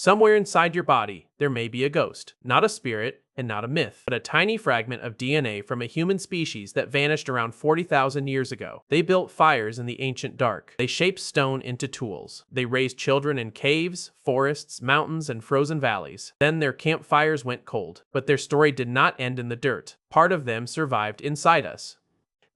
Somewhere inside your body, there may be a ghost, not a spirit, and not a myth, but a tiny fragment of DNA from a human species that vanished around 40,000 years ago. They built fires in the ancient dark. They shaped stone into tools. They raised children in caves, forests, mountains, and frozen valleys. Then their campfires went cold, but their story did not end in the dirt. Part of them survived inside us.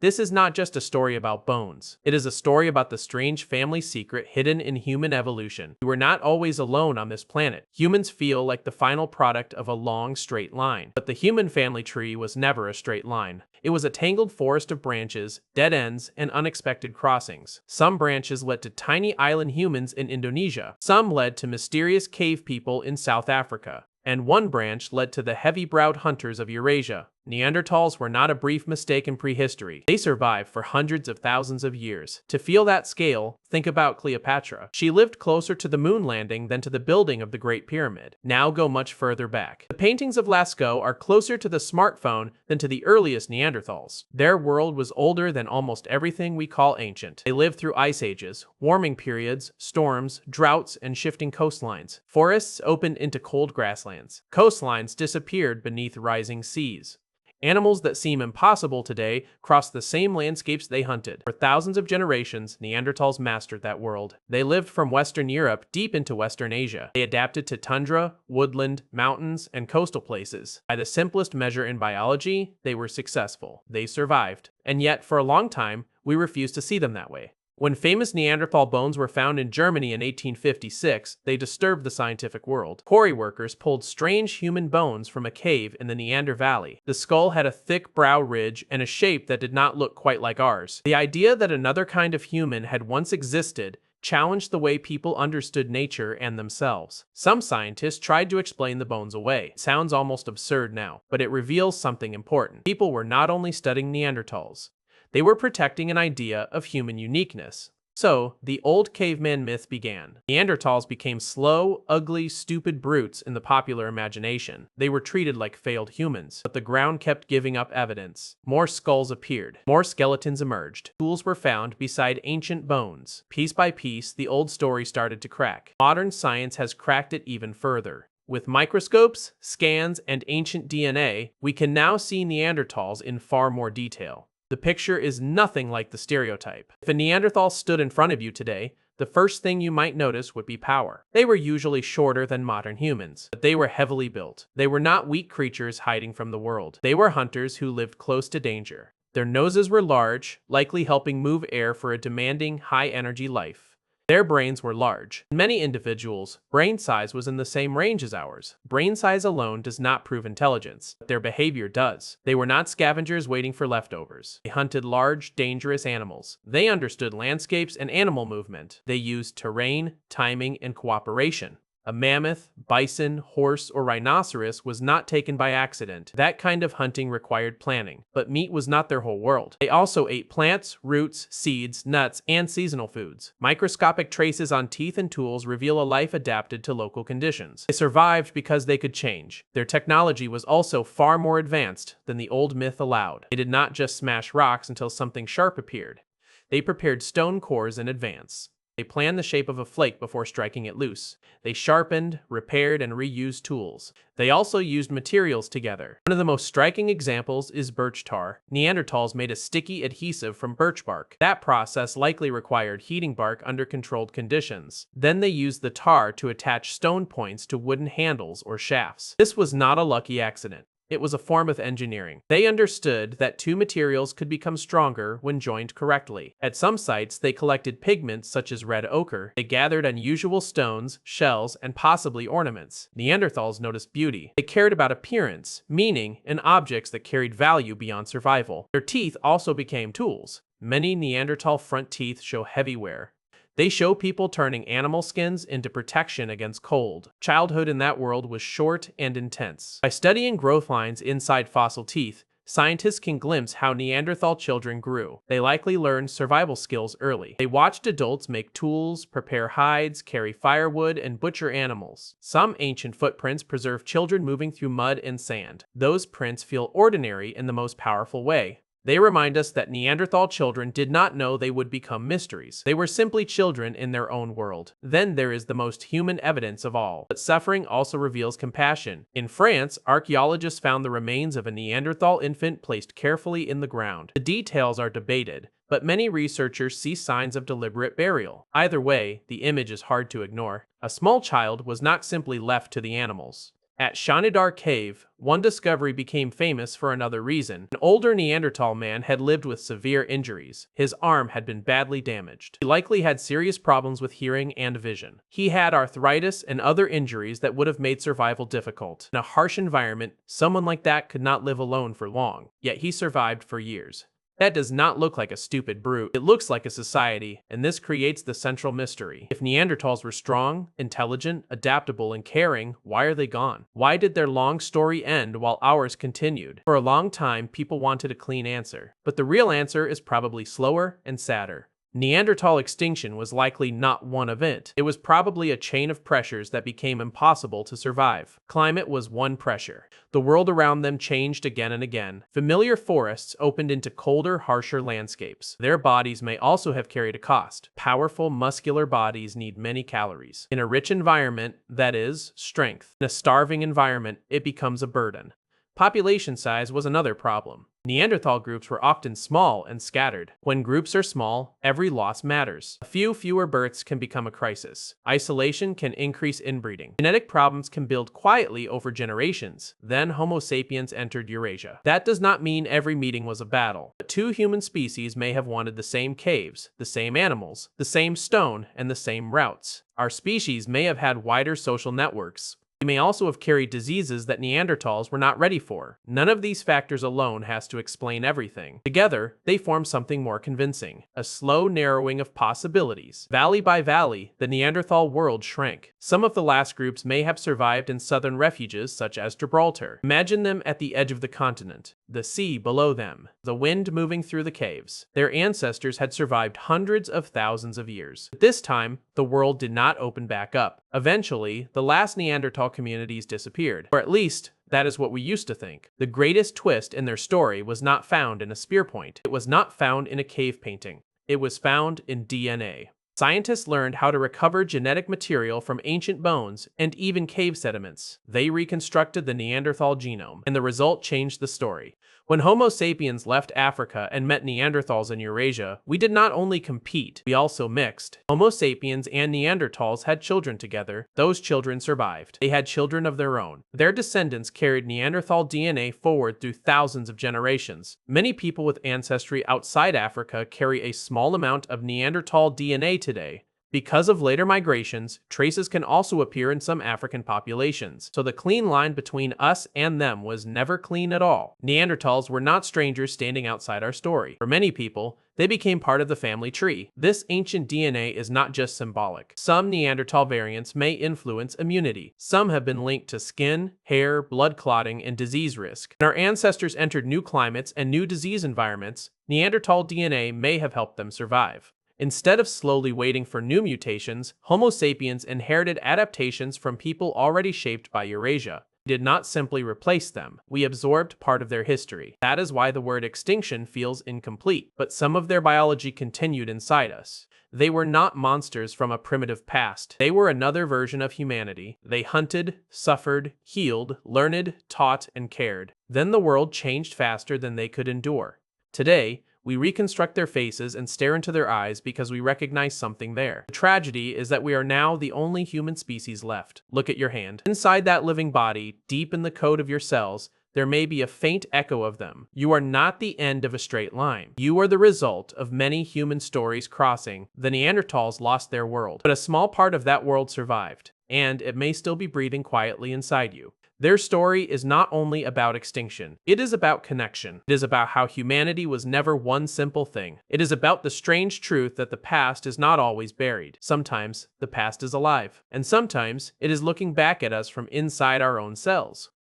This is not just a story about bones. It is a story about the strange family secret hidden in human evolution. We were not always alone on this planet. Humans feel like the final product of a long, straight line. But the human family tree was never a straight line. It was a tangled forest of branches, dead ends, and unexpected crossings. Some branches led to tiny island humans in Indonesia. Some led to mysterious cave people in South Africa. And one branch led to the heavy-browed hunters of Eurasia. Neanderthals were not a brief mistake in prehistory. They survived for hundreds of thousands of years. To feel that scale, think about Cleopatra. She lived closer to the moon landing than to the building of the Great Pyramid. Now go much further back. The paintings of Lascaux are closer to the smartphone than to the earliest Neanderthals. Their world was older than almost everything we call ancient. They lived through ice ages, warming periods, storms, droughts, and shifting coastlines. Forests opened into cold grasslands. Coastlines disappeared beneath rising seas. Animals that seem impossible today crossed the same landscapes they hunted. For thousands of generations, Neanderthals mastered that world. They lived from Western Europe deep into Western Asia. They adapted to tundra, woodland, mountains, and coastal places. By the simplest measure in biology, they were successful. They survived. And yet, for a long time, we refused to see them that way. When famous Neanderthal bones were found in Germany in 1856, they disturbed the scientific world. Quarry workers pulled strange human bones from a cave in the Neander Valley. The skull had a thick brow ridge and a shape that did not look quite like ours. The idea that another kind of human had once existed challenged the way people understood nature and themselves. Some scientists tried to explain the bones away. It sounds almost absurd now, but it reveals something important. People were not only studying Neanderthals, they were protecting an idea of human uniqueness. So, the old caveman myth began. Neanderthals became slow, ugly, stupid brutes in the popular imagination. They were treated like failed humans, but the ground kept giving up evidence. More skulls appeared. More skeletons emerged. Tools were found beside ancient bones. Piece by piece, the old story started to crack. Modern science has cracked it even further. With microscopes, scans, and ancient DNA, we can now see Neanderthals in far more detail. The picture is nothing like the stereotype. If a Neanderthal stood in front of you today, the first thing you might notice would be power. They were usually shorter than modern humans, but they were heavily built. They were not weak creatures hiding from the world. They were hunters who lived close to danger. Their noses were large, likely helping move air for a demanding, high-energy life. Their brains were large. In many individuals, brain size was in the same range as ours. Brain size alone does not prove intelligence, but their behavior does. They were not scavengers waiting for leftovers. They hunted large, dangerous animals. They understood landscapes and animal movement. They used terrain, timing, and cooperation. A mammoth, bison, horse, or rhinoceros was not taken by accident. That kind of hunting required planning, but meat was not their whole world. They also ate plants, roots, seeds, nuts, and seasonal foods. Microscopic traces on teeth and tools reveal a life adapted to local conditions. They survived because they could change. Their technology was also far more advanced than the old myth allowed. They did not just smash rocks until something sharp appeared. They prepared stone cores in advance. They planned the shape of a flake before striking it loose. They sharpened, repaired, and reused tools. They also used materials together. One of the most striking examples is birch tar. Neanderthals made a sticky adhesive from birch bark. That process likely required heating bark under controlled conditions. Then they used the tar to attach stone points to wooden handles or shafts. This was not a lucky accident. It was a form of engineering. They understood that two materials could become stronger when joined correctly. At some sites, they collected pigments such as red ochre. They gathered unusual stones, shells, and possibly ornaments. Neanderthals noticed beauty. They cared about appearance, meaning, and objects that carried value beyond survival. Their teeth also became tools. Many Neanderthal front teeth show heavy wear. They show people turning animal skins into protection against cold. Childhood in that world was short and intense. By studying growth lines inside fossil teeth, scientists can glimpse how Neanderthal children grew. They likely learned survival skills early. They watched adults make tools, prepare hides, carry firewood, and butcher animals. Some ancient footprints preserve children moving through mud and sand. Those prints feel ordinary in the most powerful way. They remind us that Neanderthal children did not know they would become mysteries. They were simply children in their own world. Then there is the most human evidence of all. But suffering also reveals compassion. In France, archaeologists found the remains of a Neanderthal infant placed carefully in the ground. The details are debated, but many researchers see signs of deliberate burial. Either way, the image is hard to ignore. A small child was not simply left to the animals. At Shanidar Cave, one discovery became famous for another reason. An older Neanderthal man had lived with severe injuries. His arm had been badly damaged. He likely had serious problems with hearing and vision. He had arthritis and other injuries that would have made survival difficult. In a harsh environment, someone like that could not live alone for long. Yet he survived for years. That does not look like a stupid brute. It looks like a society, and this creates the central mystery. If Neanderthals were strong, intelligent, adaptable, and caring, why are they gone? Why did their long story end while ours continued? For a long time, people wanted a clean answer, but the real answer is probably slower and sadder. Neanderthal extinction was likely not one event. It was probably a chain of pressures that became impossible to survive. Climate was one pressure. The world around them changed again and again. Familiar forests opened into colder, harsher landscapes. Their bodies may also have carried a cost. Powerful, muscular bodies need many calories. In a rich environment, that is, strength. In a starving environment, it becomes a burden. Population size was another problem. Neanderthal groups were often small and scattered. When groups are small, every loss matters. A few fewer births can become a crisis. Isolation can increase inbreeding. Genetic problems can build quietly over generations. Then Homo sapiens entered Eurasia. That does not mean every meeting was a battle. But two human species may have wanted the same caves, the same animals, the same stone, and the same routes. Our species may have had wider social networks. We may also have carried diseases that Neanderthals were not ready for. None of these factors alone has to explain everything. Together, they form something more convincing, a slow narrowing of possibilities. Valley by valley, the Neanderthal world shrank. Some of the last groups may have survived in southern refuges such as Gibraltar. Imagine them at the edge of the continent, the sea below them, the wind moving through the caves. Their ancestors had survived hundreds of thousands of years. At this time, the world did not open back up. Eventually, the last Neanderthal communities disappeared, or at least, that is what we used to think. The greatest twist in their story was not found in a spear point. It was not found in a cave painting. It was found in DNA. Scientists learned how to recover genetic material from ancient bones and even cave sediments. They reconstructed the Neanderthal genome, and the result changed the story. When Homo sapiens left Africa and met Neanderthals in Eurasia, we did not only compete, we also mixed. Homo sapiens and Neanderthals had children together. Those children survived. They had children of their own. Their descendants carried Neanderthal DNA forward through thousands of generations. Many people with ancestry outside Africa carry a small amount of Neanderthal DNA today. Because of later migrations, traces can also appear in some African populations, so the clean line between us and them was never clean at all. Neanderthals were not strangers standing outside our story. For many people, they became part of the family tree. This ancient DNA is not just symbolic. Some Neanderthal variants may influence immunity. Some have been linked to skin, hair, blood clotting, and disease risk. When our ancestors entered new climates and new disease environments, Neanderthal DNA may have helped them survive. Instead of slowly waiting for new mutations, Homo sapiens inherited adaptations from people already shaped by Eurasia. We did not simply replace them. We absorbed part of their history. That is why the word extinction feels incomplete, but some of their biology continued inside us. They were not monsters from a primitive past. They were another version of humanity. They hunted, suffered, healed, learned, taught, and cared. Then the world changed faster than they could endure. Today, we reconstruct their faces and stare into their eyes because we recognize something there. The tragedy is that we are now the only human species left. Look at your hand. Inside that living body, deep in the code of your cells, there may be a faint echo of them. You are not the end of a straight line. You are the result of many human stories crossing. The Neanderthals lost their world, but a small part of that world survived, and it may still be breathing quietly inside you. Their story is not only about extinction, it is about connection. It is about how humanity was never one simple thing. It is about the strange truth that the past is not always buried. Sometimes the past is alive, and sometimes it is looking back at us from inside our own cells.